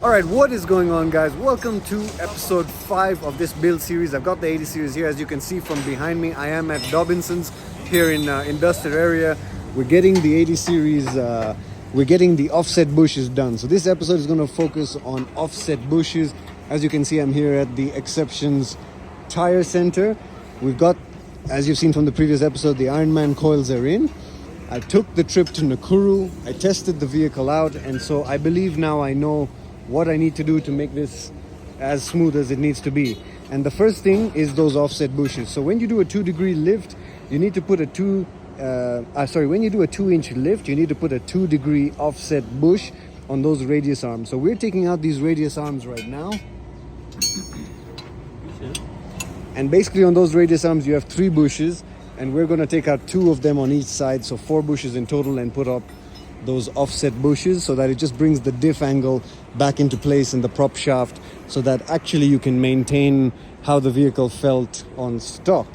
Alright, what is going on, guys? Welcome to episode 5 of this build series. I've got the 80 series here. As you can see from behind me, I am at Dobinson's here in industrial area. We're getting the 80 series, we're getting the offset bushes done. So this episode is going to focus on offset bushes. As you can see, I'm here at the Exceptions Tire Center. We've got, as you've seen from the previous episode, the Ironman coils are in. I took the trip to Nakuru. I tested the vehicle out, and so I believe now I know what I need to do to make this as smooth as it needs to be. And the first thing is those offset bushes. So when you do a 2-degree lift, you need to put when you do a 2-inch lift, you need to put a 2-degree offset bush on those radius arms. So we're taking out these radius arms right now. And basically on those radius arms, you have 3 bushes, and we're gonna take out 2 of them on each side. So 4 bushes in total, and put up those offset bushes so that it just brings the diff angle back into place in the prop shaft, so that actually you can maintain how the vehicle felt on stock.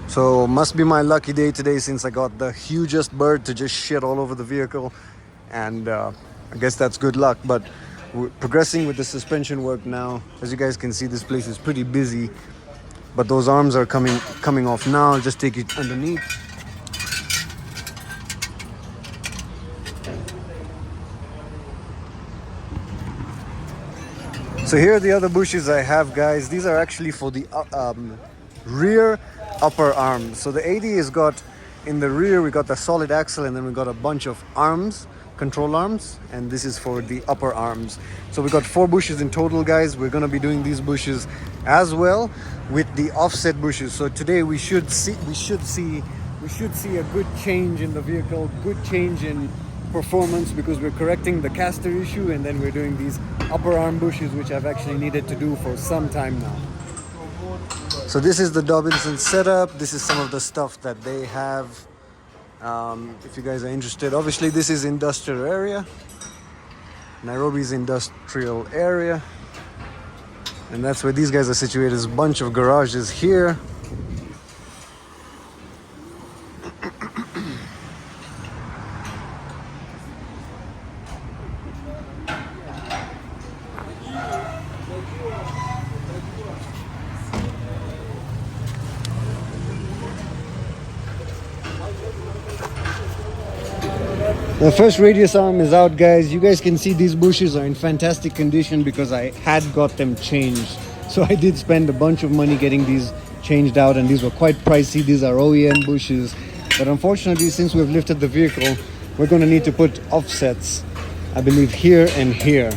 So must be my lucky day today, since I got the hugest bird to just shit all over the vehicle, and I guess that's good luck. But we're progressing with the suspension work now. As you guys can see, this place is pretty busy, but those arms are coming off now. I'll just take it underneath. So here are the other bushes I have, guys. These are actually for the rear upper arms. So the 80 has got, in the rear we got the solid axle, and then we got a bunch of arms, control arms, and this is for the upper arms. So we got 4 bushes in total, guys. We're going to be doing these bushes as well with the offset bushes. So today we should see a good change in the vehicle, good change in performance, because we're correcting the caster issue, and then we're doing these upper arm bushes, which I've actually needed to do for some time now. So this is the Dobinson setup. This is some of the stuff that they have. If you guys are interested, obviously this is industrial area. Nairobi's industrial area. And that's where these guys are situated. There's a bunch of garages here. The first radius arm is out, guys. You guys can see these bushes are in fantastic condition because I had got them changed. So I did spend a bunch of money getting these changed out, and these were quite pricey. These are OEM bushes. But unfortunately, since we've lifted the vehicle, we're going to need to put offsets, I believe, here and here.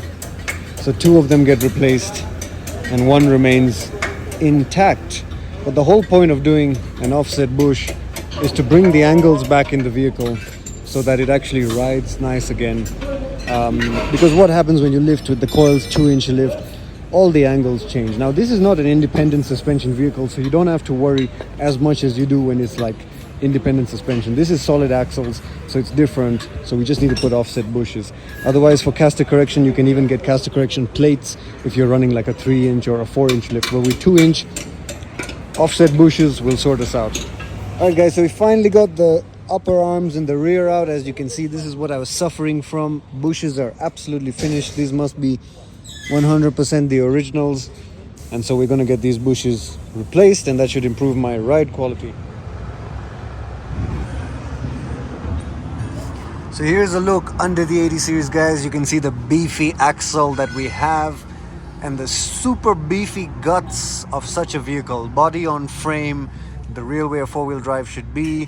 So 2 of them get replaced and 1 remains intact. But the whole point of doing an offset bush is to bring the angles back in the vehicle, so that it actually rides nice again. Because what happens when you lift with the coils 2-inch lift, all the angles change. Now this is not an independent suspension vehicle, so you don't have to worry as much as you do when it's like independent suspension. This is solid axles, so it's different. So we just need to put offset bushes. Otherwise, for caster correction, you can even get caster correction plates if you're running like a 3-inch or a 4-inch lift. But with 2-inch offset bushes will sort us out. Alright, guys, so we finally got the upper arms and the rear out. As you can see, this is what I was suffering from. Bushes are absolutely finished. These must be 100% the originals, and so we're going to get these bushes replaced, and that should improve my ride quality. So here's a look under the 80 series, guys. You can see the beefy axle that we have and the super beefy guts of such a vehicle. Body on frame, the real way a 4-wheel drive should be.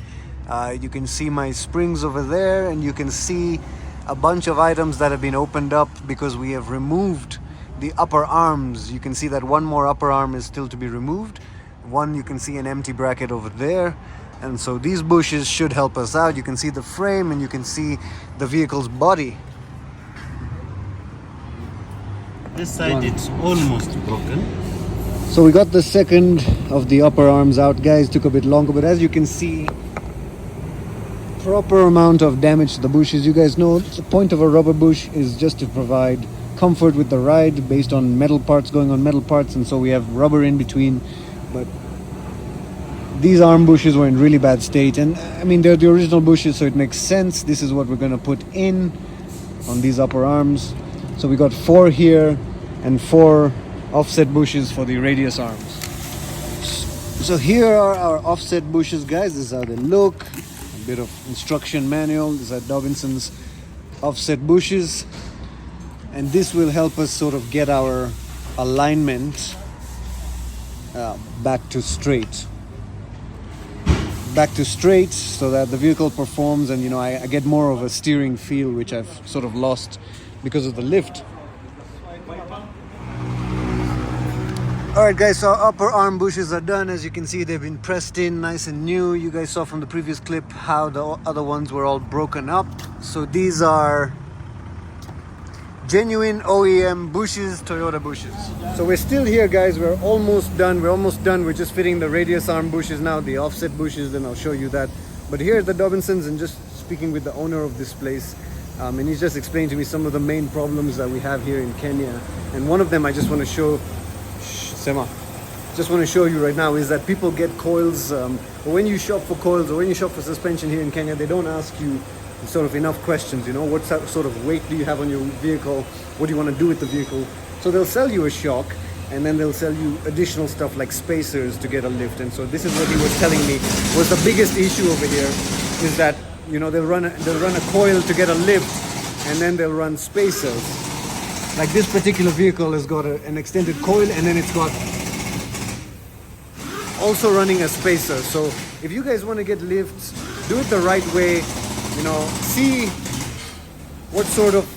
You can see my springs over there, and you can see a bunch of items that have been opened up because we have removed the upper arms. You can see that 1 more upper arm is still to be removed. You can see an empty bracket over there, and so these bushes should help us out. You can see the frame, and you can see the vehicle's body. This side it's almost broken. So we got the second of the upper arms out, guys. Took a bit longer, but as you can see, proper amount of damage to the bushes. You guys know the point of a rubber bush is just to provide comfort with the ride based on metal parts going on metal parts, and so we have rubber in between. But these arm bushes were in really bad state, and I mean they're the original bushes, so it makes sense. This is what we're going to put in on these upper arms. So we got 4 here and 4 offset bushes for the radius arms. So here are our offset bushes, guys. This is how they look. A bit of instruction manual. These are Dobinson's offset bushes, and this will help us sort of get our alignment back to straight, so that the vehicle performs, and I get more of a steering feel, which I've sort of lost because of the lift. Alright guys, so our upper arm bushes are done. As you can see, they've been pressed in nice and new. You guys saw from the previous clip how the other ones were all broken up. So these are genuine OEM bushes, Toyota bushes. So we're still here, guys. We're almost done. We're just fitting the radius arm bushes now, the offset bushes, and I'll show you that. But here at the Dobinsons, and just speaking with the owner of this place, and he's just explained to me some of the main problems that we have here in Kenya. And one of them I just want to show you right now is that people get coils, or when you shop for coils or when you shop for suspension here in Kenya, they don't ask you sort of enough questions. What sort of weight do you have on your vehicle? What do you want to do with the vehicle? So they'll sell you a shock, and then they'll sell you additional stuff like spacers to get a lift. And so this is what he was telling me was the biggest issue over here, is that they'll run a coil to get a lift, and then they'll run spacers. Like this particular vehicle has got an extended coil, and then it's got also running a spacer. So if you guys want to get lifts, do it the right way. See what sort of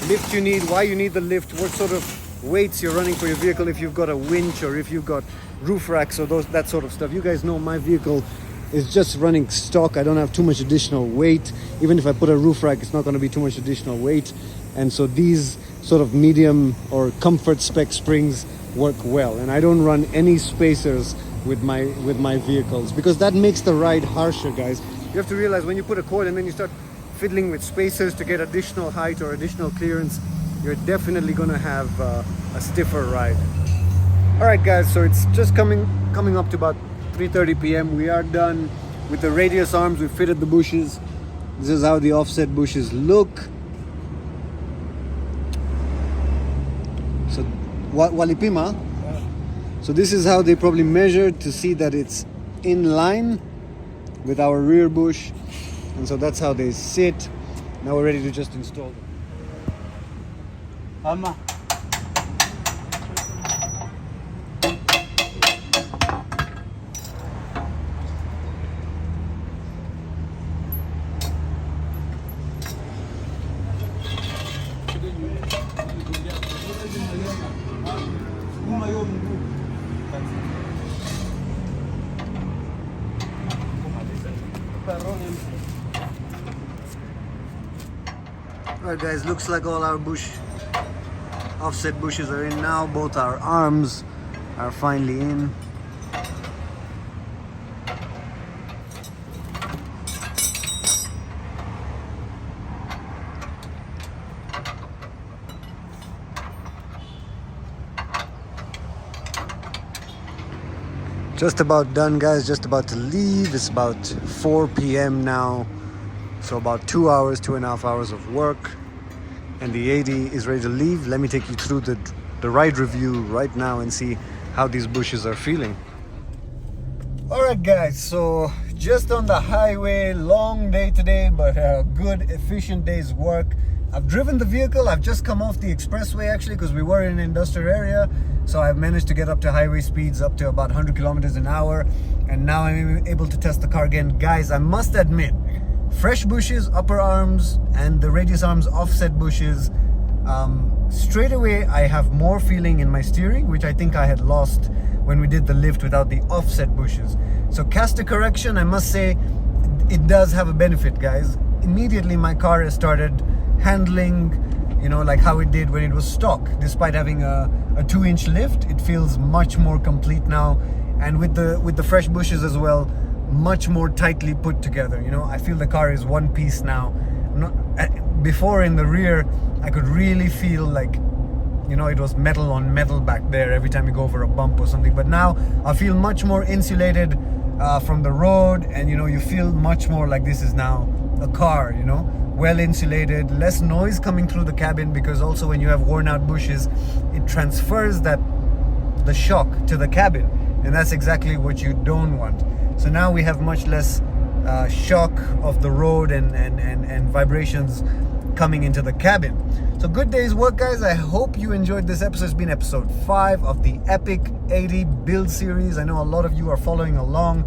lift you need, why you need the lift, what sort of weights you're running for your vehicle, if you've got a winch or if you've got roof racks or that sort of stuff. You guys know my vehicle is just running stock. I don't have too much additional weight. Even if I put a roof rack, it's not going to be too much additional weight. And so these sort of medium or comfort spec springs work well. And I don't run any spacers with my vehicles, because that makes the ride harsher, guys. You have to realize when you put a coil and then you start fiddling with spacers to get additional height or additional clearance, you're definitely going to have a stiffer ride. All right, guys, so it's just coming up to about 3:30 p.m. We are done with the radius arms. We fitted the bushes. This is how the offset bushes look. So walipima. So this is how they probably measured to see that it's in line with our rear bush, and so that's how they sit. Now we're ready to just install them. Alright guys, looks like all our offset bushes are in now. Both our arms are finally in. Just about done, guys, just about to leave. It's about 4 p.m. now. So about 2.5 hours of work, and the 80 is ready to leave. Let me take you through the ride review right now and see how these bushes are feeling. Alright guys, so just on the highway, long day today, but a good efficient day's work. I've driven the vehicle. I've just come off the expressway actually, because we were in an industrial area. So I've managed to get up to highway speeds up to about 100 kilometers an hour, and now I'm able to test the car again. Guys, I must admit, fresh bushes, upper arms, and the radius arms offset bushes, straight away I have more feeling in my steering, which I think I had lost when we did the lift without the offset bushes. So CASTOR correction, I must say, it does have a benefit, guys. Immediately my car has started handling, like how it did when it was stock. Despite having a 2-inch lift, it feels much more complete now. And with the fresh bushes as well, much more tightly put together. You know, I feel the car is one piece now. Before in the rear, I could really feel like, you know, it was metal on metal back there every time you go over a bump or something. But now I feel much more insulated from the road, and you know, you feel much more like this is now a car, you know, well insulated, less noise coming through the cabin, because also when you have worn out bushes, it transfers the shock to the cabin, and that's exactly what you don't want. So now we have much less shock of the road and vibrations coming into the cabin. So good day's work, guys. I hope you enjoyed this episode. It's been episode 5 of the Epic 80 build series. I know a lot of you are following along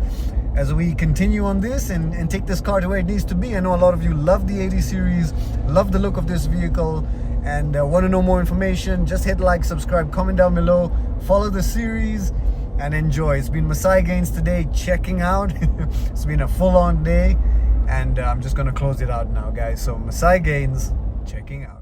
as we continue on this and take this car to where it needs to be. I know a lot of you love the 80 series, love the look of this vehicle, and want to know more information. Just hit like, subscribe, comment down below, follow the series, and enjoy. It's been Masai Gaines today checking out. It's been a full-on day, and I'm just gonna close it out now, guys. So Masai Gaines checking out.